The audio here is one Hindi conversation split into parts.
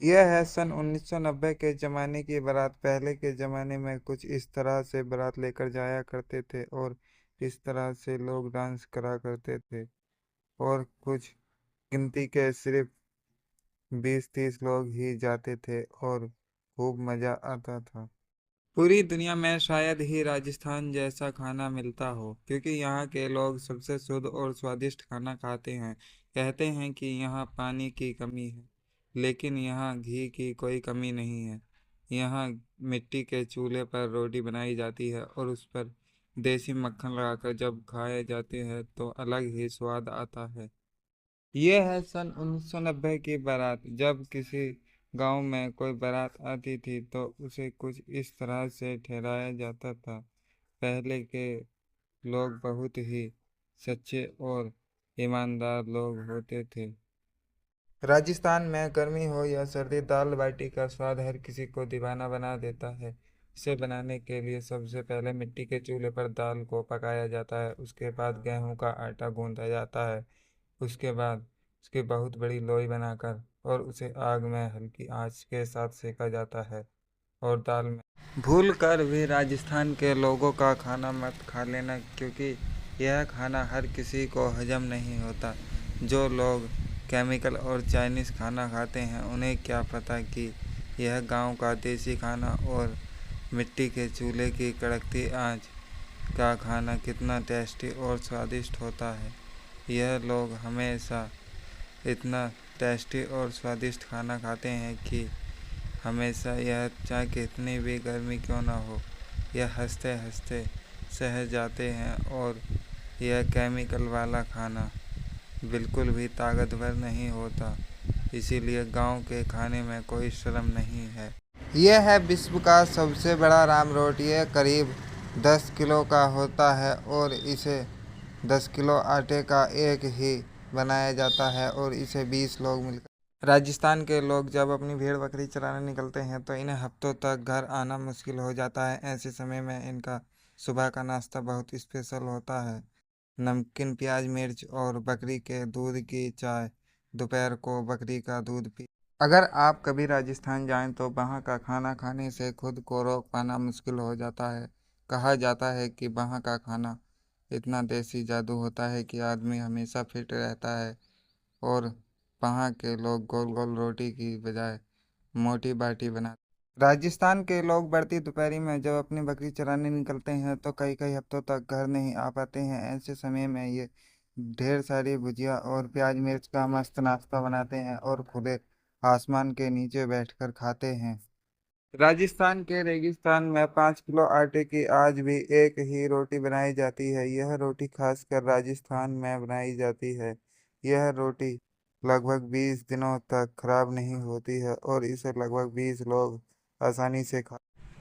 यह है सन 1990 के ज़माने की बारात। पहले के ज़माने में कुछ इस तरह से बारात लेकर जाया करते थे और इस तरह से लोग डांस करा करते थे और कुछ गिनती के सिर्फ 20-30 लोग ही जाते थे और खूब मज़ा आता था। पूरी दुनिया में शायद ही राजस्थान जैसा खाना मिलता हो, क्योंकि यहाँ के लोग सबसे शुद्ध और स्वादिष्ट खाना खाते हैं। कहते हैं कि यहाँ पानी की कमी है, लेकिन यहाँ घी की कोई कमी नहीं है। यहाँ मिट्टी के चूल्हे पर रोटी बनाई जाती है और उस पर देसी मक्खन लगाकर जब खाए जाते हैं तो अलग ही स्वाद आता है। ये है सन 1990 की बारात। जब किसी गांव में कोई बारात आती थी तो उसे कुछ इस तरह से ठहराया जाता था। पहले के लोग बहुत ही सच्चे और ईमानदार लोग होते थे। राजस्थान में गर्मी हो या सर्दी, दाल बाटी का स्वाद हर किसी को दीवाना बना देता है। इसे बनाने के लिए सबसे पहले मिट्टी के चूल्हे पर दाल को पकाया जाता है। उसके बाद गेहूं का आटा गूंथा जाता है। उसके बाद उसकी बहुत बड़ी लोई बनाकर और उसे आग में हल्की आंच के साथ सेका जाता है। और दाल में भूल कर भी राजस्थान के लोगों का खाना मत खा लेना, क्योंकि यह खाना हर किसी को हजम नहीं होता। जो लोग केमिकल और चाइनीज़ खाना खाते हैं उन्हें क्या पता कि यह गांव का देसी खाना और मिट्टी के चूल्हे की कड़कती आंच का खाना कितना टेस्टी और स्वादिष्ट होता है। यह लोग हमेशा इतना टेस्टी और स्वादिष्ट खाना खाते हैं कि हमेशा यह चाहे कितनी भी गर्मी क्यों ना हो, यह हंसते हंसते सह जाते हैं। और यह केमिकल वाला खाना बिल्कुल भी ताकतवर नहीं होता, इसीलिए गांव के खाने में कोई शर्म नहीं है। यह है विश्व का सबसे बड़ा राम रोट। यह करीब 10 किलो का होता है और इसे 10 किलो आटे का एक ही बनाया जाता है और इसे 20 लोग मिलकर। राजस्थान के लोग जब अपनी भेड़ बकरी चराने निकलते हैं तो इन्हें हफ्तों तक घर आना मुश्किल हो जाता है। ऐसे समय में इनका सुबह का नाश्ता बहुत स्पेशल होता है। नमकीन प्याज मिर्च और बकरी के दूध की चाय। दोपहर को बकरी का दूध पी। अगर आप कभी राजस्थान जाएं तो वहाँ का खाना खाने से खुद को रोक पाना मुश्किल हो जाता है। कहा जाता है कि वहाँ का खाना इतना देसी जादू होता है कि आदमी हमेशा फिट रहता है। और वहाँ के लोग गोल गोल रोटी की बजाय मोटी बाटी बनाते। राजस्थान के लोग बढ़ती दोपहरी में जब अपनी बकरी चराने निकलते हैं तो कई कई हफ्तों तक घर नहीं आ पाते हैं। ऐसे समय में ये ढेर सारी भुजिया और प्याज मिर्च का मस्त नाश्ता बनाते हैं और खुले आसमान के नीचे बैठकर खाते हैं। राजस्थान के रेगिस्तान में 5 किलो आटे की आज भी एक ही रोटी बनाई जाती है। यह रोटी खासकर राजस्थान में बनाई जाती है। यह रोटी लगभग 20 दिनों तक खराब नहीं होती है और इसे लगभग 20 लोग आसानी से खा।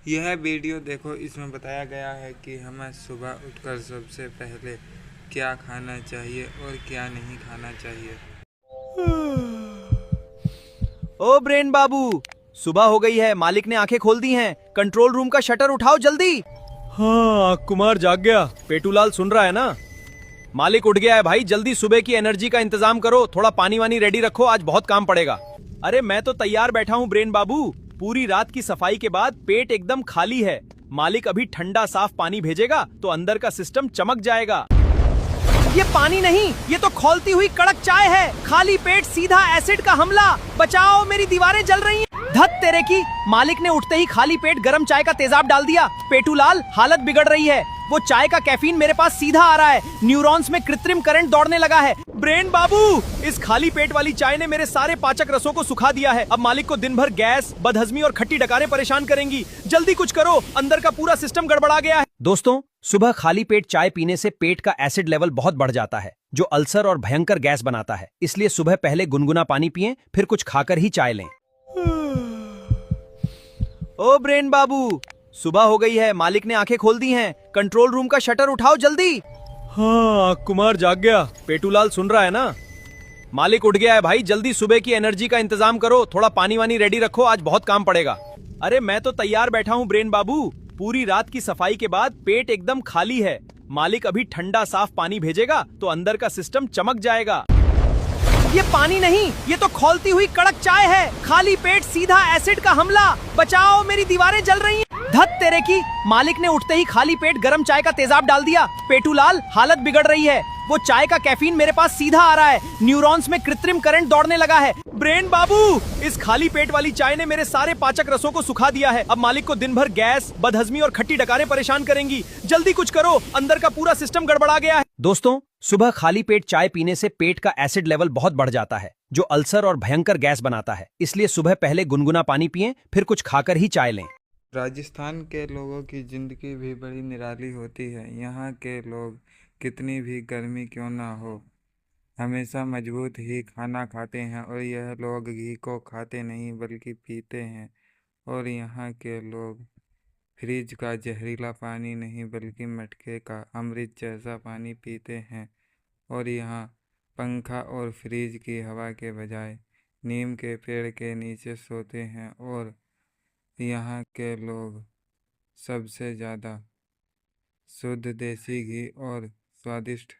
यह वीडियो देखो, इसमें बताया गया है कि हमें सुबह उठकर सबसे पहले क्या खाना चाहिए और क्या नहीं खाना चाहिए। ओ ब्रेन बाबू, सुबह हो गई है, मालिक ने आंखें खोल दी हैं। कंट्रोल रूम का शटर उठाओ जल्दी। हाँ कुमार जाग गया। पेटूलाल सुन रहा है ना? मालिक उठ गया है भाई, जल्दी सुबह की एनर्जी का इंतजाम करो। थोड़ा पानी वानी रेडी रखो, आज बहुत काम पड़ेगा। अरे मैं तो तैयार बैठा हूँ ब्रेन बाबू। पूरी रात की सफाई के बाद पेट एकदम खाली है। मालिक अभी ठंडा साफ पानी भेजेगा तो अंदर का सिस्टम चमक जाएगा। ये पानी नहीं, ये तो खौलती हुई कड़क चाय है। खाली पेट सीधा एसिड का हमला। बचाओ, मेरी दीवारें जल रही हैं। धत तेरे की, मालिक ने उठते ही खाली पेट गरम चाय का तेजाब डाल दिया। पेटूलाल, हालत बिगड़ रही है। वो चाय का कैफीन मेरे पास सीधा आ रहा है। न्यूरॉन्स में कृत्रिम करंट दौड़ने लगा है। ब्रेन बाबू, इस खाली पेट वाली चाय ने मेरे सारे पाचक रसों को सुखा दिया है। अब मालिक को दिन भर गैस, बदहजमी और खट्टी डकारें परेशान करेंगी। जल्दी कुछ करो, अंदर का पूरा सिस्टम गड़बड़ा गया है। दोस्तों, सुबह खाली पेट चाय पीने से पेट का एसिड लेवल बहुत बढ़ जाता है, जो अल्सर और भयंकर गैस बनाता है। इसलिए सुबह पहले गुनगुना पानी पिएं, फिर कुछ खाकर ही चाय लें। ओ ब्रेन बाबू, सुबह हो गई है, मालिक ने आंखें खोल दी हैं। कंट्रोल रूम का शटर उठाओ जल्दी। हाँ कुमार जाग गया। पेटूलाल सुन रहा है ना? मालिक उठ गया है भाई, जल्दी सुबह की एनर्जी का इंतजाम करो। थोड़ा पानी वानी रेडी रखो, आज बहुत काम पड़ेगा। अरे मैं तो तैयार बैठा हूँ ब्रेन बाबू। पूरी रात की सफाई के बाद पेट एकदम खाली है। मालिक अभी ठंडा साफ पानी भेजेगा तो अंदर का सिस्टम चमक जाएगा। ये पानी नहीं, ये तो खौलती हुई कड़क चाय है। खाली पेट सीधा एसिड का हमला। बचाओ, मेरी दीवारें जल रही हैं। धत तेरे की, मालिक ने उठते ही खाली पेट गरम चाय का तेजाब डाल दिया। पेटूलाल, हालत बिगड़ रही है। वो चाय का कैफीन मेरे पास सीधा आ रहा है। न्यूरॉन्स में कृत्रिम करंट दौड़ने लगा है। ब्रेन बाबू, इस खाली पेट वाली चाय ने मेरे सारे पाचक रसों को सुखा दिया है। अब मालिक को दिन भर गैस, बदहजमी और खट्टी डकारें परेशान करेंगी। जल्दी कुछ करो, अंदर का पूरा सिस्टम गड़बड़ा गया है। दोस्तों, सुबह खाली पेट चाय पीने से पेट का एसिड लेवल बहुत बढ़ जाता है, जो अल्सर और भयंकर गैस बनाता है। इसलिए सुबह पहले गुनगुना पानी पिएं, फिर कुछ खाकर ही चाय लें। राजस्थान के लोगों की ज़िंदगी भी बड़ी निराली होती है। यहाँ के लोग कितनी भी गर्मी क्यों ना हो, हमेशा मजबूत ही खाना खाते हैं। और यह लोग घी को खाते नहीं बल्कि पीते हैं। और यहाँ के लोग फ्रिज का जहरीला पानी नहीं बल्कि मटके का अमृत जैसा पानी पीते हैं। और यहाँ पंखा और फ्रिज की हवा के बजाय नीम के पेड़ के नीचे सोते हैं। और यहाँ के लोग सबसे ज़्यादा शुद्ध देसी घी और स्वादिष्ट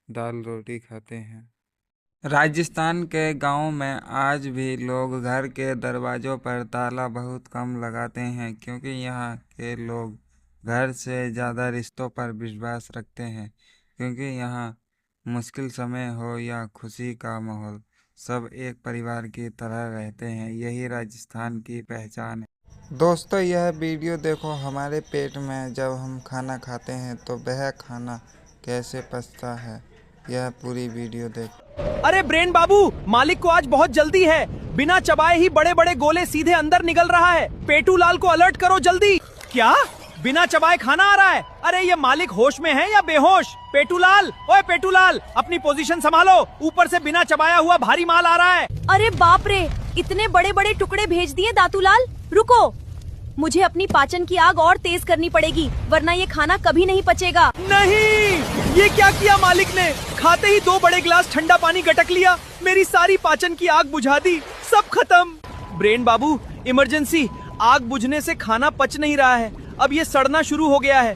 दाल रोटी खाते हैं। राजस्थान के गांव में आज भी लोग घर के दरवाज़ों पर ताला बहुत कम लगाते हैं, क्योंकि यहाँ के लोग घर से ज़्यादा रिश्तों पर विश्वास रखते हैं। क्योंकि यहाँ मुश्किल समय हो या खुशी का माहौल, सब एक परिवार की तरह रहते हैं। यही राजस्थान की पहचान है। दोस्तों, यह वीडियो देखो। हमारे पेट में जब हम खाना खाते हैं तो वह खाना कैसे पचता है, यह पूरी वीडियो देखो। अरे ब्रेन बाबू, मालिक को आज बहुत जल्दी है। बिना चबाए ही बड़े बड़े गोले सीधे अंदर निकल रहा है। पेटूलाल को अलर्ट करो जल्दी। क्या? बिना चबाए खाना आ रहा है? अरे ये मालिक होश में है या बेहोश? पेटूलाल, ओए पेटूलाल, अपनी पोजीशन संभालो। ऊपर से बिना चबाया हुआ भारी माल आ रहा है। अरे बाप रे, इतने बड़े बड़े टुकड़े भेज दिए दातूलाल। रुको, मुझे अपनी पाचन की आग और तेज करनी पड़ेगी, वरना ये खाना कभी नहीं पचेगा। नहीं, ये क्या किया मालिक ने? खाते ही 2 बड़े गिलास ठंडा पानी गटक लिया। मेरी सारी पाचन की आग बुझा दी। सब खत्म। ब्रेन बाबू, इमरजेंसी। आग बुझने से खाना पच नहीं रहा है। अब ये सड़ना शुरू हो गया है।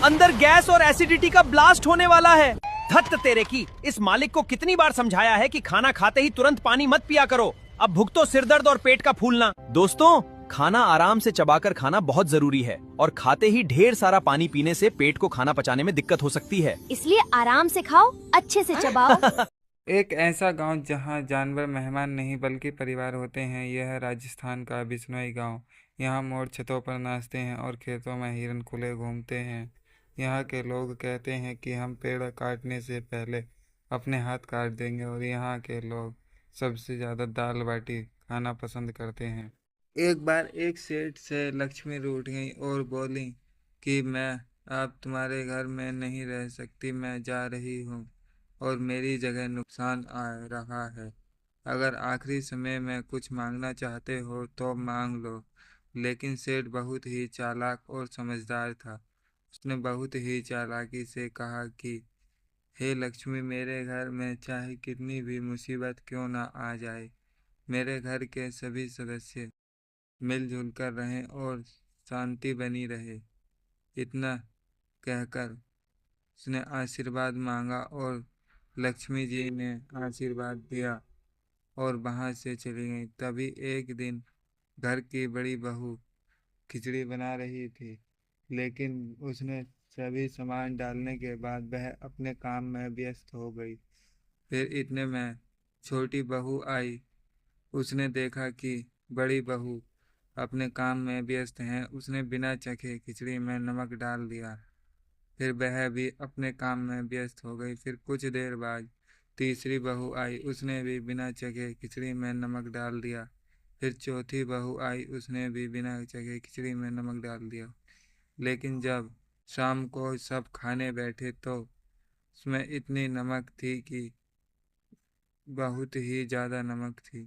अंदर गैस और एसिडिटी का ब्लास्ट होने वाला है। धत तेरे की, इस मालिक को कितनी बार समझाया है कि खाना खाते ही तुरंत पानी मत पिया करो। अब भुगतो सिरदर्द और पेट का फूलना। दोस्तों, खाना आराम से चबाकर खाना बहुत जरूरी है। और खाते ही ढेर सारा पानी पीने से पेट को खाना पचाने में दिक्कत हो सकती है। इसलिए आराम से खाओ, अच्छे से चबाओ। एक ऐसा गांव जहां जानवर मेहमान नहीं बल्कि परिवार होते हैं, यह राजस्थान का बिश्नोई गांव। यहाँ मोर छतों पर नाचते हैं और खेतों में हिरन खुले घूमते हैं। यहाँ के लोग कहते हैं कि हम पेड़ काटने से पहले अपने हाथ काट देंगे। और यहाँ के लोग सबसे ज़्यादा दाल बाटी खाना पसंद करते हैं। एक बार एक सेठ से लक्ष्मी रूठ गई और बोली कि मैं अब तुम्हारे घर में नहीं रह सकती, मैं जा रही हूँ और मेरी जगह नुकसान आ रहा है। अगर आखिरी समय में कुछ मांगना चाहते हो तो मांग लो। लेकिन सेठ बहुत ही चालाक और समझदार था। उसने बहुत ही चालाकी से कहा कि हे लक्ष्मी, मेरे घर में चाहे कितनी भी मुसीबत क्यों ना आ जाए, मेरे घर के सभी सदस्य मिलजुल कर रहें और शांति बनी रहे। इतना कहकर उसने आशीर्वाद मांगा और लक्ष्मी जी ने आशीर्वाद दिया और वहाँ से चली गई। तभी एक दिन घर की बड़ी बहू खिचड़ी बना रही थी, लेकिन उसने सभी सामान डालने के बाद वह अपने काम में व्यस्त हो गई। फिर इतने में छोटी बहू आई। उसने देखा कि बड़ी बहू अपने काम में व्यस्त हैं। उसने बिना चखे खिचड़ी में नमक डाल दिया। फिर वह भी अपने काम में व्यस्त हो गई। फिर कुछ देर बाद तीसरी बहू आई। उसने भी बिना चखे खिचड़ी में नमक डाल दिया। फिर चौथी बहू आई। उसने भी बिना चखे खिचड़ी में नमक डाल दिया। लेकिन जब शाम को सब खाने बैठे तो उसमें इतनी नमक थी कि बहुत ही ज़्यादा नमक थी।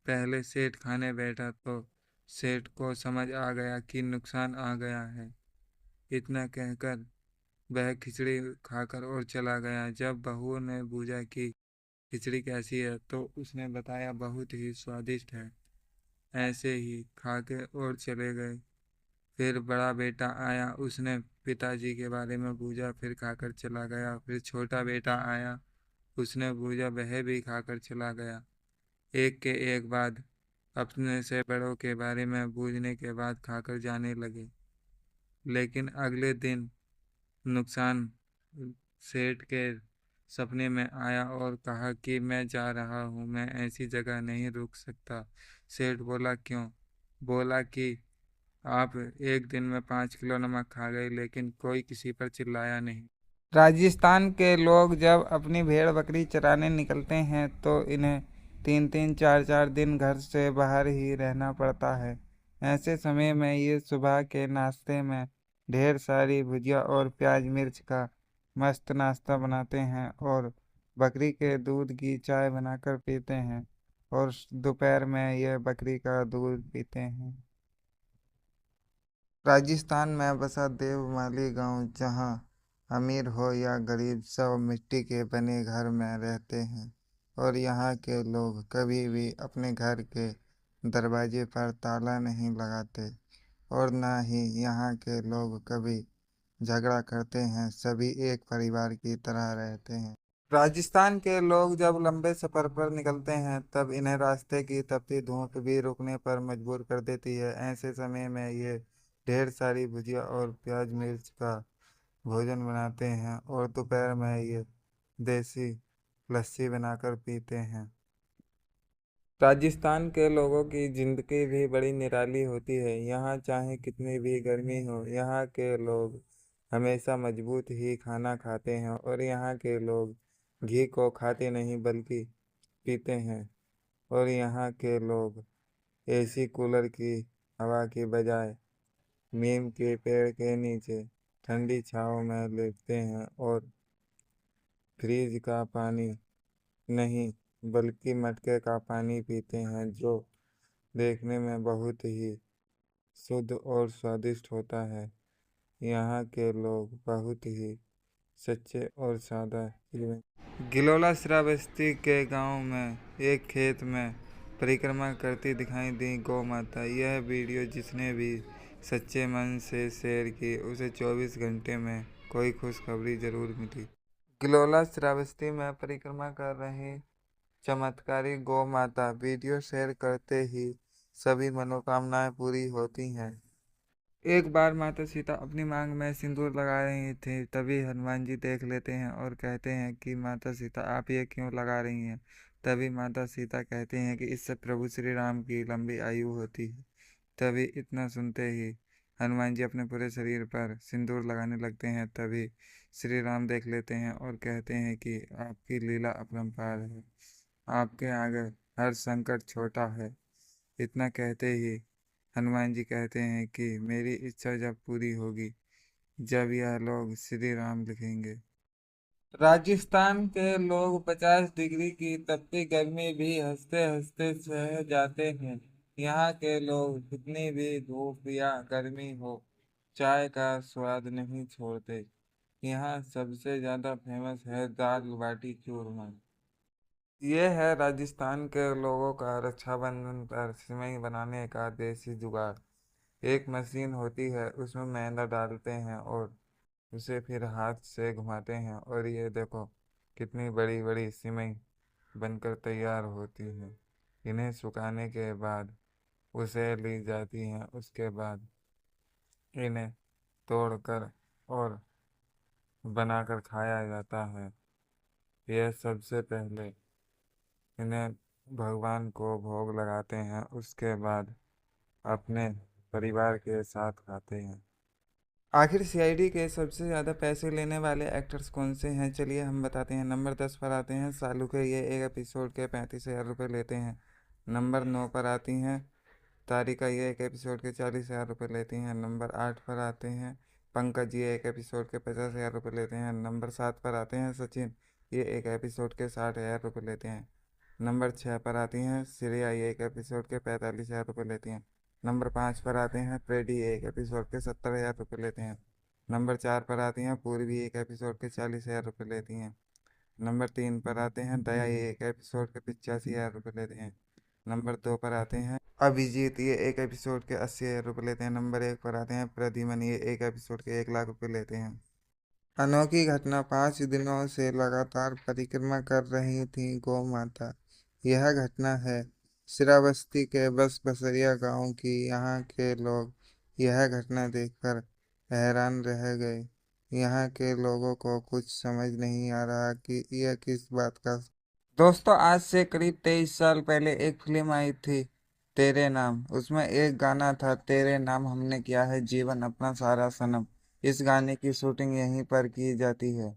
पहले सेठ खाने बैठा तो सेठ को समझ आ गया कि नुकसान आ गया है। इतना कहकर वह खिचड़ी खाकर और चला गया। जब बहू ने पूछा कि खिचड़ी कैसी है तो उसने बताया बहुत ही स्वादिष्ट है। ऐसे ही खा के और चले गए। फिर बड़ा बेटा आया। उसने पिताजी के बारे में पूछा, फिर खाकर चला गया। फिर छोटा बेटा आया। उसने भूजा वह भी खाकर चला गया। एक के एक बाद अपने से बड़ों के बारे में बूझने के बाद खाकर जाने लगे। लेकिन अगले दिन नुकसान सेठ के सपने में आया और कहा कि मैं जा रहा हूँ, मैं ऐसी जगह नहीं रुक सकता। सेठ बोला क्यों? बोला कि आप एक दिन में 5 किलो नमक खा गए, लेकिन कोई किसी पर चिल्लाया नहीं। राजस्थान के लोग जब अपनी भेड़ बकरी चराने निकलते हैं तो इन्हें 3-3 4-4 दिन घर से बाहर ही रहना पड़ता है। ऐसे समय में ये सुबह के नाश्ते में ढेर सारी भुजिया और प्याज मिर्च का मस्त नाश्ता बनाते हैं और बकरी के दूध की चाय बनाकर पीते हैं और दोपहर में ये बकरी का दूध पीते हैं। राजस्थान में बसा देवमाली गांव, जहां अमीर हो या गरीब सब मिट्टी के बने घर में रहते हैं और यहाँ के लोग कभी भी अपने घर के दरवाजे पर ताला नहीं लगाते और ना ही यहाँ के लोग कभी झगड़ा करते हैं। सभी एक परिवार की तरह रहते हैं। राजस्थान के लोग जब लंबे सफर पर निकलते हैं तब इन्हें रास्ते की तपती धूप भी रुकने पर मजबूर कर देती है। ऐसे समय में ये ढेर सारी भुजिया और प्याज मिर्च का भोजन बनाते हैं और दोपहर में ये देसी लस्सी बनाकर पीते हैं। राजस्थान के लोगों की जिंदगी भी बड़ी निराली होती है। यहाँ चाहे कितनी भी गर्मी हो, यहाँ के लोग हमेशा मजबूत ही खाना खाते हैं और यहाँ के लोग घी को खाते नहीं बल्कि पीते हैं और यहाँ के लोग एसी कूलर की हवा की बजाय नीम के पेड़ के नीचे ठंडी छांव में लेटते हैं और फ्रिज का पानी नहीं बल्कि मटके का पानी पीते हैं, जो देखने में बहुत ही शुद्ध और स्वादिष्ट होता है। यहाँ के लोग बहुत ही सच्चे और सादा जीवन। गिलोला श्रावस्ती के गांव में एक खेत में परिक्रमा करती दिखाई दी गौ माता। यह वीडियो जिसने भी सच्चे मन से शेयर की उसे 24 घंटे में कोई खुशखबरी जरूर मिली। गिलोला श्रावस्ती में परिक्रमा कर रही चमत्कारी गौ माता वीडियो शेयर करते ही सभी मनोकामनाएं पूरी होती हैं। एक बार माता सीता अपनी मांग में सिंदूर लगा रही थी, तभी हनुमान जी देख लेते हैं और कहते हैं कि माता सीता आप ये क्यों लगा रही हैं। तभी माता सीता कहती हैं कि इससे प्रभु श्री राम की लंबी आयु होती है। तभी इतना सुनते ही हनुमान जी अपने पूरे शरीर पर सिंदूर लगाने लगते हैं। तभी श्री राम देख लेते हैं और कहते हैं कि आपकी लीला अपरंपार है, आपके आगे हर संकट छोटा है। इतना कहते ही हनुमान जी कहते हैं कि मेरी इच्छा जब पूरी होगी, जब यह लोग श्री राम लिखेंगे। राजस्थान के लोग 50 डिग्री की तपती गर्मी भी हंसते हंसते सह जाते हैं। यहाँ के लोग कितनी भी धूप या गर्मी हो, चाय का स्वाद नहीं छोड़ते। यहाँ सबसे ज्यादा फेमस है दाल बाटी चूरमा। ये है राजस्थान के लोगों का रक्षाबंधन पर सिवई बनाने का देसी जुगाड़। एक मशीन होती है, उसमें मैदा डालते हैं और उसे फिर हाथ से घुमाते हैं और ये देखो कितनी बड़ी बड़ी सिवई बनकर तैयार होती है। इन्हें सुखाने के बाद उसे ली जाती हैं। उसके बाद इन्हें तोड़कर और बनाकर खाया जाता है। यह सबसे पहले इन्हें भगवान को भोग लगाते हैं, उसके बाद अपने परिवार के साथ खाते हैं। आखिर सीआईडी के सबसे ज़्यादा पैसे लेने वाले एक्टर्स कौन से हैं, चलिए हम बताते हैं। नंबर 10 पर आते हैं शाहरुख के, ये एक एपिसोड के 35,000 रुपये लेते हैं। नंबर 9 पर आती हैं तारिका, ये एक एपिसोड के 40,000 रुपये लेती हैं। नंबर 8 पर आते हैं पंकज, ये एक एपिसोड के 50,000 रुपये लेते हैं। नंबर 7 पर आते हैं सचिन, ये एक एपिसोड के 60,000 रुपये लेते हैं। नंबर 6 पर आती हैं श्रेया, ये एक एपिसोड के 45,000 रुपये लेती हैं। नंबर 5 पर आते हैं फ्रेडी, एक एपिसोड के 70,000 रुपये लेते हैं। नंबर 4 पर आती हैं पूर्वी, एक एपिसोड के 40,000 रुपये लेती हैं। नंबर 3 पर आते हैं दया, ये एक एपिसोड के 85,000 रुपये लेते हैं। नंबर 2 पर आते हैं अभिजीत, ये एक एपिसोड के 80,000 रुपये लेते हैं। नंबर 1 पर आते हैं प्रद्युमन, ये एक एपिसोड के 1 लाख रुपये लेते हैं। अनोखी घटना 5 दिनों से लगातार परिक्रमा कर रही थी गौ माता। यह घटना है श्रावस्ती के बस बसरिया गांव की। यहाँ के लोग यह घटना देखकर हैरान रह गए। यहाँ के लोगों को कुछ समझ नहीं आ रहा कि यह किस बात का। दोस्तों, आज से करीब 23 साल पहले एक फिल्म आई थी, तेरे नाम। उसमें एक गाना था, तेरे नाम हमने किया है जीवन अपना सारा सनम। इस गाने की शूटिंग यहीं पर की जाती है।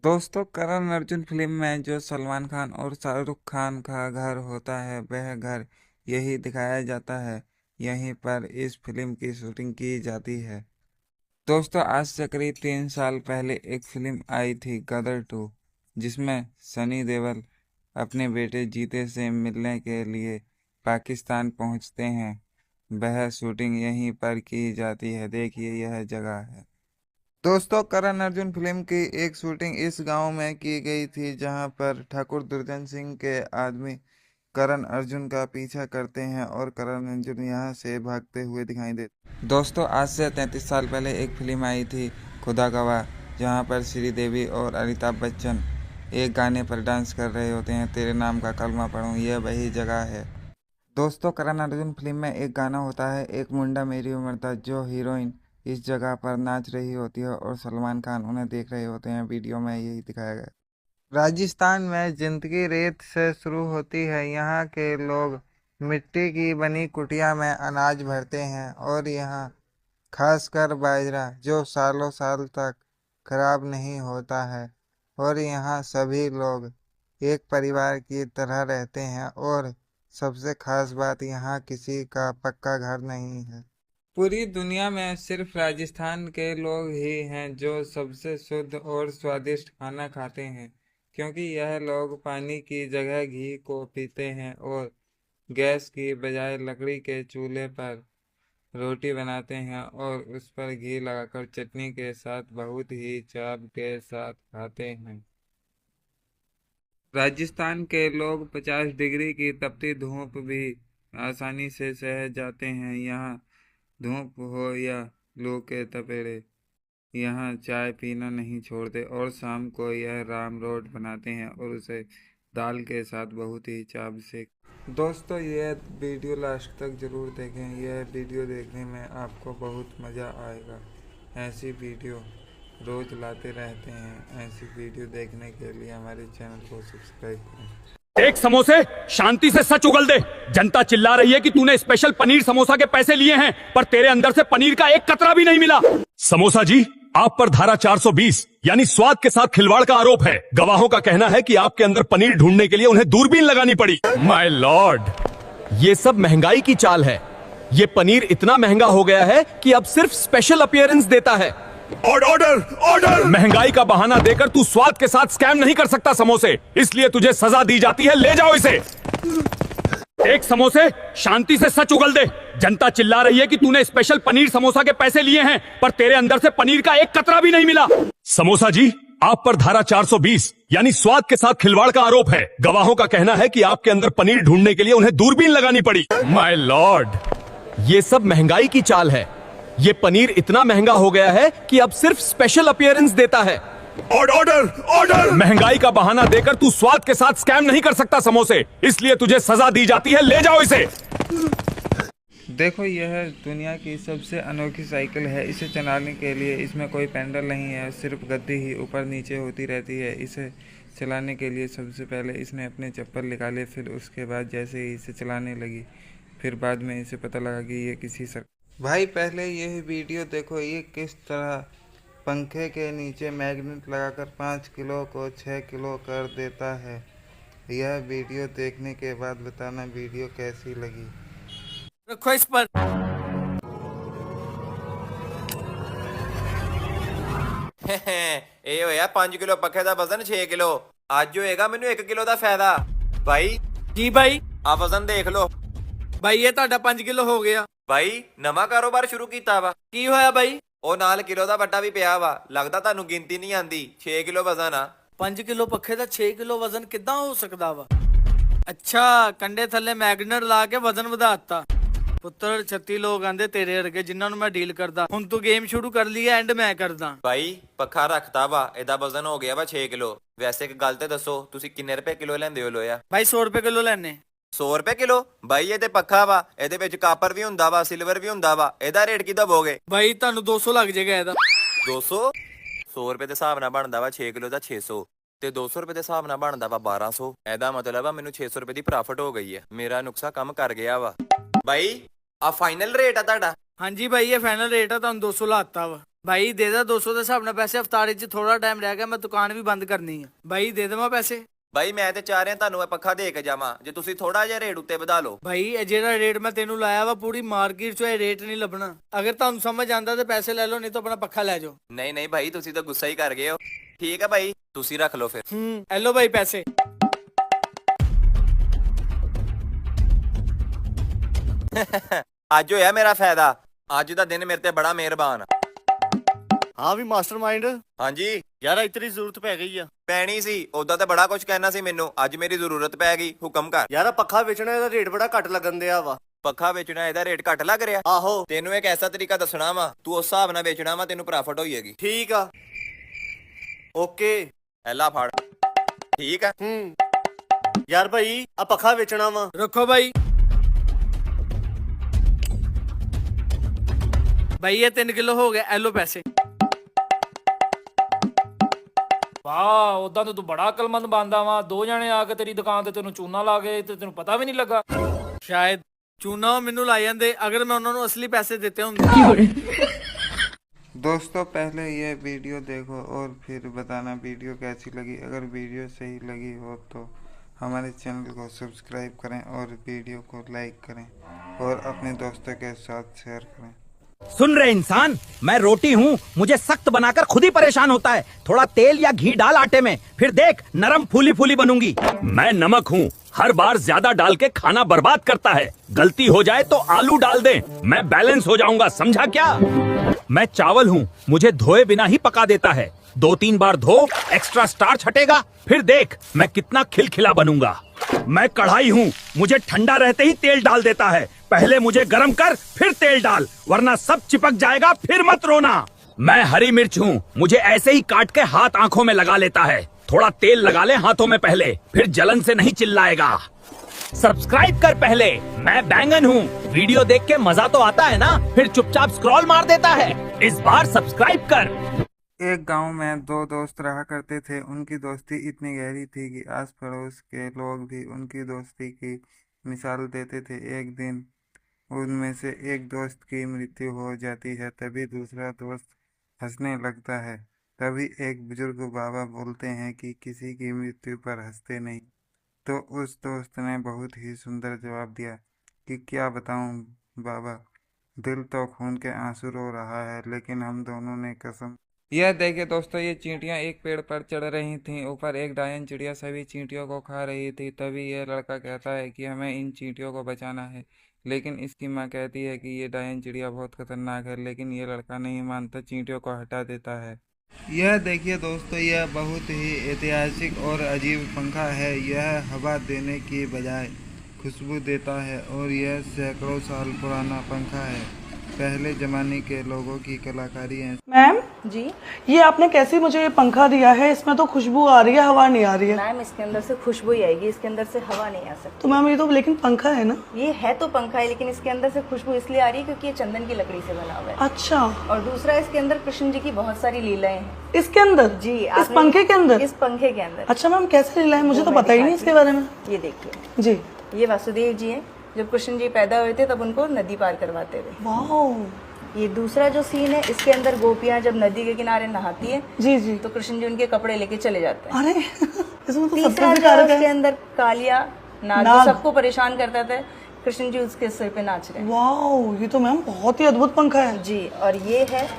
दोस्तों, करण अर्जुन फिल्म में जो सलमान खान और शाहरुख खान का घर होता है, वह घर यही दिखाया जाता है। यहीं पर इस फिल्म की शूटिंग की जाती है। दोस्तों, आज से करीब 3 साल पहले एक फिल्म आई थी, गदर 2, जिसमें सनी देओल अपने बेटे जीते से मिलने के लिए पाकिस्तान पहुंचते हैं। वह शूटिंग यहीं पर की जाती है। देखिए, यह जगह है। दोस्तों, करण अर्जुन फिल्म की एक शूटिंग इस गांव में की गई थी, जहां पर ठाकुर दुर्जन सिंह के आदमी करण अर्जुन का पीछा करते हैं और करण अर्जुन यहां से भागते हुए दिखाई देते। दोस्तों, आज से 33 साल पहले एक फिल्म आई थी, खुदा गवाह, जहां पर श्रीदेवी और अमिताभ बच्चन एक गाने पर डांस कर रहे होते हैं, तेरे नाम का कलमा पढ़ूं। यह वही जगह है। दोस्तों, करण अर्जुन फिल्म में एक गाना होता है, एक मुंडा मेरी उम्र था, जो हीरोइन इस जगह पर नाच रही होती है और सलमान खान उन्हें देख रहे होते हैं। वीडियो में यही दिखाया गया। राजस्थान में जिंदगी रेत से शुरू होती है। यहाँ के लोग मिट्टी की बनी कुटिया में अनाज भरते हैं और यहाँ खासकर बाजरा, जो सालों साल तक खराब नहीं होता है। और यहाँ सभी लोग एक परिवार की तरह रहते हैं और सबसे खास बात, यहाँ किसी का पक्का घर नहीं है। पूरी दुनिया में सिर्फ राजस्थान के लोग ही हैं जो सबसे शुद्ध और स्वादिष्ट खाना खाते हैं, क्योंकि यह लोग पानी की जगह घी को पीते हैं और गैस की बजाय लकड़ी के चूल्हे पर रोटी बनाते हैं और उस पर घी लगाकर चटनी के साथ बहुत ही चाव के साथ खाते हैं। राजस्थान के लोग 50 डिग्री की तपती धूप भी आसानी से सह जाते हैं। यहाँ धूप हो या लू के तपेड़े, यहाँ चाय पीना नहीं छोड़ते और शाम को यह राम रोट बनाते हैं और उसे दाल के साथ बहुत ही चाव से। दोस्तों, यह वीडियो लास्ट तक जरूर देखें। यह वीडियो देखने में आपको बहुत मज़ा आएगा। ऐसी वीडियो रोज लाते रहते हैं। ऐसी वीडियो देखने के लिए हमारे चैनल को सब्सक्राइब करें। एक समोसे शांति से सच उगल दे। जनता चिल्ला रही है कि तूने स्पेशल पनीर समोसा के पैसे लिए हैं, पर तेरे अंदर से पनीर का एक कतरा भी नहीं मिला। समोसा जी, आप पर धारा 420 यानी स्वाद के साथ खिलवाड़ का आरोप है। गवाहों का कहना है कि आपके अंदर पनीर ढूंढने के लिए उन्हें दूरबीन लगानी पड़ी। माय लॉर्ड, ये सब महंगाई की चाल है। ये पनीर इतना महंगा हो गया है कि अब सिर्फ स्पेशल अपीयरेंस देता है। Order order. महंगाई का बहाना देकर तू स्वाद के साथ स्कैम नहीं कर सकता समोसे, इसलिए तुझे सजा दी जाती है। ले जाओ इसे। एक समोसे शांति से सच उगल दे। जनता चिल्ला रही है कि तूने स्पेशल पनीर समोसा के पैसे लिए हैं, पर तेरे अंदर से पनीर का एक कतरा भी नहीं मिला। समोसा जी, आप पर धारा 420 यानी स्वाद के साथ खिलवाड़ का आरोप है। गवाहों का कहना है कि आपके अंदर पनीर ढूंढने के लिए उन्हें दूरबीन लगानी पड़ी। माय लॉर्ड, ये सब महंगाई की चाल है। ये पनीर इतना महंगा हो गया है कि अब सिर्फ स्पेशल अपीयरेंस देता है। Order order. महंगाई का बहाना देकर तू स्वाद के साथ स्कैम नहीं कर सकता समोसे, इसलिए तुझे सजा दी जाती है। ले जाओ इसे। देखो, यह दुनिया की सबसे अनोखी साइकिल है। इसे चलाने के लिए इसमें कोई पैडल नहीं है, सिर्फ गद्दी ही ऊपर नीचे होती रहती है। इसे चलाने के लिए सबसे पहले इसने अपने चप्पल निकाले, फिर उसके बाद जैसे ही इसे चलाने लगी, फिर बाद में इसे पता लगा कि ये किसी भाई, पहले यह वीडियो देखो, ये किस तरह पंखे के नीचे मैग्नेट लगाकर 5 किलो को 6 किलो कर देता है। यह वीडियो देखने के बाद बताना वीडियो कैसी लगी। रखो इस पर। ਇਹ ਹੋਇਆ 5 ਕਿਲੋ ਪੱਖੇ ਦਾ ਵਜ਼ਨ 6 ਕਿਲੋ। ਅੱਜ ਹੋਏਗਾ ਮੈਨੂੰ 1 ਕਿਲੋ ਦਾ ਫਾਇਦਾ। ਭਾਈ ਜੀ ਭਾਈ, ਆ ਵਜ਼ਨ ਦੇਖ ਲਓ। ਭਾਈ ਇਹ ਤੁਹਾਡਾ 5 ਕਿਲੋ ਹੋ ਗਿਆ। ਭਾਈ ਨਵਾਂ ਕਾਰੋਬਾਰ ਸ਼ੁਰੂ ਕੀਤਾ ਵਾ। ਕੀ ਹੋਇਆ ਭਾਈ? ਉਹ ਨਾਲ ਕਿਲੋ ਦਾ ਵੱਟਾ ਵੀ ਪਿਆ ਵਾ। ਲੱਗਦਾ ਤੁਹਾਨੂੰ ਗਿਣਤੀ ਨਹੀਂ ਆਂਦੀ। 6 ਕਿਲੋ ਵਜ਼ਨ ਆ। 5 ਕਿਲੋ ਪੱਖੇ ਦਾ 6 ਕਿਲੋ ਵਜ਼ਨ ਕਿੱਦਾਂ ਹੋ ਸਕਦਾ ਵਾ? ਅੱਛਾ, ਕੰਡੇ ਥੱਲੇ ਮੈਗਨੇਟ ਲਾ ਕੇ ਵਜ਼ਨ ਵਧਾਤਾ। ਪੁੱਤਰ 36 ਲੋਕ ਆਂਦੇ ਤੇਰੇ ਵਰਗੇ ਜਿਨ੍ਹਾਂ ਨੂੰ ਮੈਂ ਡੀਲ ਕਰਦਾ। ਹੁਣ ਤੂੰ ਗੇਮ ਸ਼ੁਰੂ ਕਰ ਲਈ ਐ ਐਂਡ ਮੈਂ ਕਰਦਾ। ਭਾਈ ਪੱਖਾ ਰੱਖਤਾ ਵਾ, ਇਹਦਾ ਵਜ਼ਨ ਹੋ ਗਿਆ ਵਾ 6 ਕਿਲੋ। ਵੈਸੇ ਇੱਕ ਗੱਲ ਤੇ ਦੱਸੋ, ਤੁਸੀਂ ਕਿੰਨੇ ਰੁਪਏ ਕਿਲੋ ਲੈਂਦੇ ਹੋ ਲੋਇਆ? ਬਾਈ 100 ਰੁਪਏ ਕਿਲੋ ਲੈਣੇ। 100 ਰੁਪਏ ਕਿਲੋ? ਬਾਈ ਇਹ ਤੇ ਪੱਖਾ ਵਾ, ਇਹਦੇ ਵਿੱਚ ਕਾਪਰ ਵੀ ਹੁੰਦਾ ਵਾ, ਸਿਲਵਰ ਵੀ ਹੁੰਦਾ ਵਾ, ਇਹਦਾ ਰੇਟ ਕੀ ਦਵੋਗੇ? ਬਾਈ ਤੁਹਾਨੂੰ 200 ਲੱਗ ਜਾਏਗਾ ਇਹਦਾ। 200? 100 ਰੁਪਏ ਦੇ ਹਿਸਾਬ ਨਾਲ ਬਣਦਾ ਵਾ 6 ਕਿਲੋ ਦਾ 600, ਤੇ 200 ਰੁਪਏ ਦੇ ਹਿਸਾਬ ਨਾਲ ਬਣਦਾ ਵਾ 1200। ਇਹਦਾ ਮਤਲਬ ਆ ਮੈਨੂੰ 600 ਰੁਪਏ ਦੀ ਪ੍ਰੋਫਿਟ ਹੋ ਗਈ ਹੈ। ਮੇਰਾ ਨੁਕਸਾ ਕੰਮ ਕਰ ਗਿਆ ਵਾ। ਬਾਈ ਆ ਫਾਈਨਲ ਰੇਟ ਆ ਤੁਹਾਡਾ? ਹਾਂਜੀ ਬਾਈ ਇਹ ਫਾਈਨਲ ਰੇਟ ਆ, ਤੁਹਾਨੂੰ 200 ਲਾਤਾ ਵਾ। ਬਾਈ ਦੇ ਦਾ 200 ਦੇ ਹਿਸਾਬ ਨਾਲ ਪੈਸੇ। ਅਫਤਾਰੀ 'ਚ ਥੋੜਾ ਟਾਈਮ ਰਹਿ ਗਿਆ, ਮੈਂ ਦੁਕਾਨ ਵੀ ਬੰਦ ਕਰਨੀ ਆ। ਬਾਈ ਦੇ ਦੇਵਾਂ ਪੈਸੇ? ਬਾਈ ਮੈਂ ਤੇ ਚਾਹ ਰਿਹਾ ਤੁਹਾਨੂੰ ਇਹ ਪੱਖਾ ਦੇ ਕੇ ਜਾਵਾਂ, ਜੇ ਤੁਸੀਂ ਥੋੜਾ ਜਿਹਾ ਰੇਟ ਉੱਤੇ ਵਧਾ ਲਓ। ਬਾਈ ਇਹ ਜਿਹੜਾ ਰੇਟ ਮੈਂ ਤੈਨੂੰ ਲਾਇਆ ਵਾ ਪੂਰੀ ਮਾਰਕੀਟ 'ਚ ਇਹ ਰੇਟ ਨਹੀਂ ਲੱਭਣਾ। ਅਗਰ ਤੁਹਾਨੂੰ ਸਮਝ ਆਂਦਾ ਤੇ ਪੈਸੇ ਲੈ ਲਓ, ਨਹੀਂ ਤਾਂ ਆਪਣਾ ਪੱਖਾ ਲੈ ਜਾਓ। ਨਹੀਂ ਨਹੀਂ ਭਾਈ ਤੁਸੀਂ ਤਾਂ ਗੁੱਸਾ ਹੀ ਕਰ ਗਏ ਹੋ। ਠੀਕ ਹੈ ਭਾਈ ਤੁਸੀਂ ਰੱਖ ਲਓ ਫਿਰ। ਐਲੋ ਬਾਈ ਪੈਸੇ। ਅੱਜ ਹੋਇਆ ਮੇਰਾ ਫਾਇਦਾ। ਅੱਜ ਦਾ ਦਿਨ ਮੇਰੇ ਤੇ ਬੜਾ ਮਿਹਰਬਾਨ। ਹਾਂ ਵੀ ਮਾਸਟਰਮਾਈਂਡ। ਹਾਂਜੀ ਯਾਰ ਇਤਨੀ ਜ਼ਰੂਰਤ ਪੈ ਗਈ ਆ। ਪੈਣੀ ਸੀ, ਉਦਾਂ ਤਾਂ ਬੜਾ ਕੁਝ ਕਹਿਣਾ ਸੀ ਮੈਨੂੰ, ਅੱਜ ਮੇਰੀ ਜ਼ਰੂਰਤ ਪੈ ਗਈ। ਹੁਕਮ ਕਰ। ਯਾਰ ਪੱਖਾ ਵੇਚਣਾ ਇਹਦਾ ਰੇਟ ਬੜਾ ਘੱਟ ਲੱਗਣ ਦਿਆ ਵਾ। ਪੱਖਾ ਵੇਚਣਾ ਇਹਦਾ ਰੇਟ ਘੱਟ ਲੱਗ ਰਿਹਾ? ਆਹੋ ਤੈਨੂੰ ਇੱਕ ਐਸਾ ਤਰੀਕਾ ਦੱਸਣਾ ਵਾ, ਤੂੰ ਉਸ ਹਿਸਾਬ ਨਾਲ ਵੇਚਣਾ ਵਾ, ਤੈਨੂੰ ਪ੍ਰੋਫਿਟ ਹੋਈਏਗੀ। ਠੀਕ ਆ ਓਕੇ। ਐਲਾ ਫੜ। ਠੀਕ ਆ। ਯਾਰ ਭਾਈ ਆ ਪੱਖਾ ਵੇਚਣਾ ਵਾ। ਰੱਖੋ ਬਾਈ। ਬਾਈ ਇਹ 3 ਕਿਲੋ ਹੋ ਗਿਆ, ਐਲੋ ਪੈਸੇ। ਵਾਹ ਉਦਾਂ ਤਾਂ ਤੂੰ ਬੜਾ ਅਕਲਮੰਦ ਬੰਦਾ ਵਾ। 2 ਜਣੇ ਆ ਕੇ ਤੇਰੀ ਦੁਕਾਨ ਤੇ ਤੈਨੂੰ ਚੂਨਾ ਲਾ ਗਏ ਤੇ ਤੈਨੂੰ ਪਤਾ ਵੀ ਨਹੀਂ ਲੱਗਾ। ਸ਼ਾਇਦ ਚੂਨਾ ਮੈਨੂੰ ਲਾ ਜਾਂਦੇ ਅਗਰ ਮੈਂ ਉਹਨਾਂ ਨੂੰ असली पैसे देते ਹੁੰਦੇ। दोस्तों पहले ये वीडियो देखो और फिर बताना वीडियो कैसी लगी। अगर वीडियो सही लगी हो तो हमारे चैनल को सब्सक्राइब करें और वीडियो को लाइक करें और अपने दोस्तों के साथ शेयर करें। सुन रहे इंसान, मैं रोटी हूँ, मुझे सख्त बनाकर खुद ही परेशान होता है। थोड़ा तेल या घी डाल आटे में, फिर देख नरम फूली फूली बनूंगी। मैं नमक हूँ, हर बार ज्यादा डाल के खाना बर्बाद करता है। गलती हो जाए तो आलू डाल दे, मैं बैलेंस हो जाऊंगा, समझा क्या? मैं चावल हूँ, मुझे धोए बिना ही पका देता है। 2-3 बार धो, एक्स्ट्रा स्टार्च हटेगा, फिर देख मैं कितना खिलखिला बनूंगा। मैं कढ़ाई हूँ, मुझे ठंडा रहते ही तेल डाल देता है। पहले मुझे गरम कर, फिर तेल डाल, वरना सब चिपक जाएगा, फिर मत रोना। मैं हरी मिर्च हूँ, मुझे ऐसे ही काट के हाथ आंखों में लगा लेता है। थोड़ा तेल लगा ले हाथों में पहले, फिर जलन से नहीं चिल्लाएगा। सब्सक्राइब कर पहले। मैं बैंगन हूँ, वीडियो देख के मजा तो आता है ना, फिर चुपचाप स्क्रॉल मार देता है। इस बार सब्सक्राइब कर। एक गांव में 2 दोस्त रहा करते थे। उनकी दोस्ती इतनी गहरी थी कि आस पड़ोस के लोग भी उनकी दोस्ती की मिसाल देते थे। एक दिन उनमें से एक दोस्त की मृत्यु हो जाती है। तभी दूसरा दोस्त हंसने लगता है। तभी एक बुजुर्ग बाबा बोलते हैं कि किसी की मृत्यु पर हंसते नहीं। तो उस दोस्त ने बहुत ही सुंदर जवाब दिया कि क्या बताऊं बाबा, दिल तो खून के आंसू रो रहा है, लेकिन हम दोनों ने कसम। यह देखिए दोस्तों, ये चींटियां एक पेड़ पर चढ़ रही थीं। ऊपर एक डायन चिड़िया सभी चींटियों को खा रही थी। तभी यह लड़का कहता है कि हमें इन चींटियों को बचाना है, लेकिन इसकी माँ कहती है कि ये डायन चिड़िया बहुत खतरनाक है। लेकिन ये लड़का नहीं मानता, चींटियों को हटा देता है। यह देखिए दोस्तों, यह बहुत ही ऐतिहासिक और अजीब पंखा है। यह हवा देने की बजाय खुशबू देता है और यह सैकड़ों साल पुराना पंखा है। पहले जमाने के लोगों की कलाकारी है। मैम जी ये आपने कैसे मुझे ये पंखा दिया है? इसमें तो खुशबू आ रही है, हवा नहीं आ रही है। मैम इसके अंदर से खुशबू ही आएगी, इसके अंदर से हवा नहीं आ सकती। तो मैम ये तो लेकिन पंखा है ना? ये है तो पंखा है, लेकिन इसके अंदर से खुशबू इसलिए आ रही है क्योंकि ये चंदन की लकड़ी से बना हुआ है। अच्छा, और दूसरा इसके अंदर कृष्ण जी की बहुत सारी लीलाएं हैं। इसके अंदर? जी इस पंखे के अंदर? इस पंखे के अंदर। अच्छा मैम, कैसे लीला है? मुझे तो मैं पता ही नहीं दिखाती इसके बारे में। ये देखिए, जी ये वासुदेव जी हैं। जब कृष्ण जी पैदा हुए थे तब उनको नदी पार करवाते थे। वाह। ये दूसरा जो सीन है, इसके अंदर गोपियां जब नदी के किनारे नहाती है जी जी। तो कृष्ण जी उनके कपड़े लेके चले जाते हैं। अरे इसमें तो तीसरा सबका जो कारक है, उसके है। अंदर कालिया नाग नाग। जो सबको परेशान करता था, कृष्ण जी उसके सिर पे नाच रहे हैं। वाह, ये तो मैम बहुत ही अद्भुत पंखा है। जी, और ये है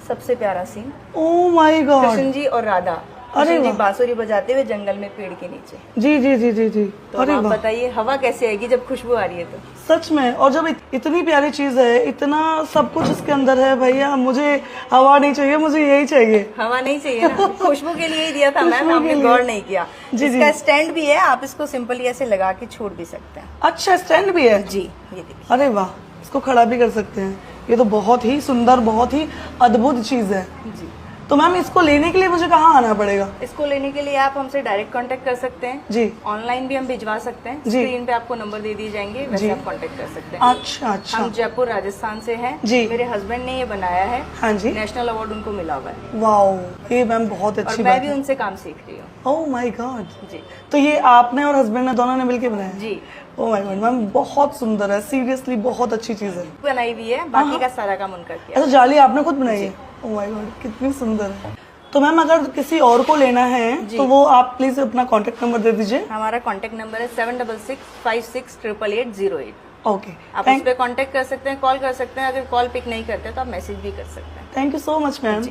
सबसे प्यारा scene, oh my god. Krishna ji और राधा। अरे कृष्ण जी वाह। बांसुरी बजाते हुए जंगल में पेड़ के नीचे। जी जी जी जी जी। तो अरे आप वाह, बताइए हवा कैसे आएगी जब खुशबू आ रही है तो? सच में। और जब इतनी प्यारी चीज है, इतना सब कुछ इसके अंदर है, भैया मुझे हवा नहीं चाहिए, मुझे यही चाहिए। हवा नहीं चाहिए ना, खुशबू के लिए ही दिया था मैम, आपने गौर नहीं किया। जी, जी। इसका स्टैंड भी है, आप इसको सिंपली ऐसे लगा के छोड़ भी सकते हैं। अच्छा, स्टैंड भी है? जी, ये देखिए। अरे वाह, इसको खड़ा भी कर सकते हैं। ये तो बहुत ही सुंदर, बहुत ही अद्भुत चीज़ है। जी। तो मैम इसको लेने के लिए मुझे कहाँ आना पड़ेगा? इसको लेने के लिए आप हमसे डायरेक्ट कांटेक्ट कर सकते हैं जी। ऑनलाइन भी हम भिजवा सकते हैं। जी। स्क्रीन पे आपको नंबर दे दिए जाएंगे, जी। वैसे आप कांटेक्ट कर सकते हैं। अच्छा अच्छा। हम जयपुर राजस्थान से हैं। जी। मेरे हस्बैंड ने ये बनाया है। हाँ जी। नेशनल अवार्ड उनको मिला हुआ है वाओ, ये मैम बहुत और अच्छी मैं बात भी है। उनसे काम सीख रही हूँ। Oh my god. जी। तो ये आपने और हस्बैंड ने दोनों ने मिलके बनाया है? जी। ओह माय गॉड मैम, बहुत सुंदर है, सीरियसली बहुत अच्छी चीज़ है। बनाई हुई है, बाकी का सारा काम उनका किया। अच्छा, जाली आपने खुद बनाई है? ओह माय गॉड, कितनी सुंदर है। तो मैम अगर किसी और को लेना है तो वो आप प्लीज अपना कांटेक्ट नंबर दे दीजिए। हमारा कांटेक्ट नंबर है 7665688808। ओके, आप उस पर कांटेक्ट कर सकते हैं, कॉल कर सकते हैं। अगर कॉल पिक नहीं करते तो आप मैसेज भी कर सकते हैं। Thank you so much ma'am.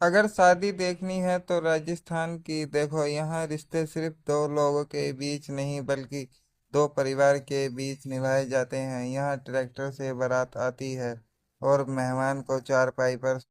अगर शादी देखनी है तो राजस्थान की देखो, यहाँ रिश्ते सिर्फ दो लोगों के बीच नहीं बल्कि दो परिवार के बीच निभाए जाते हैं। यहाँ ट्रैक्टर से बारात आती है और मेहमान को चारपाई पर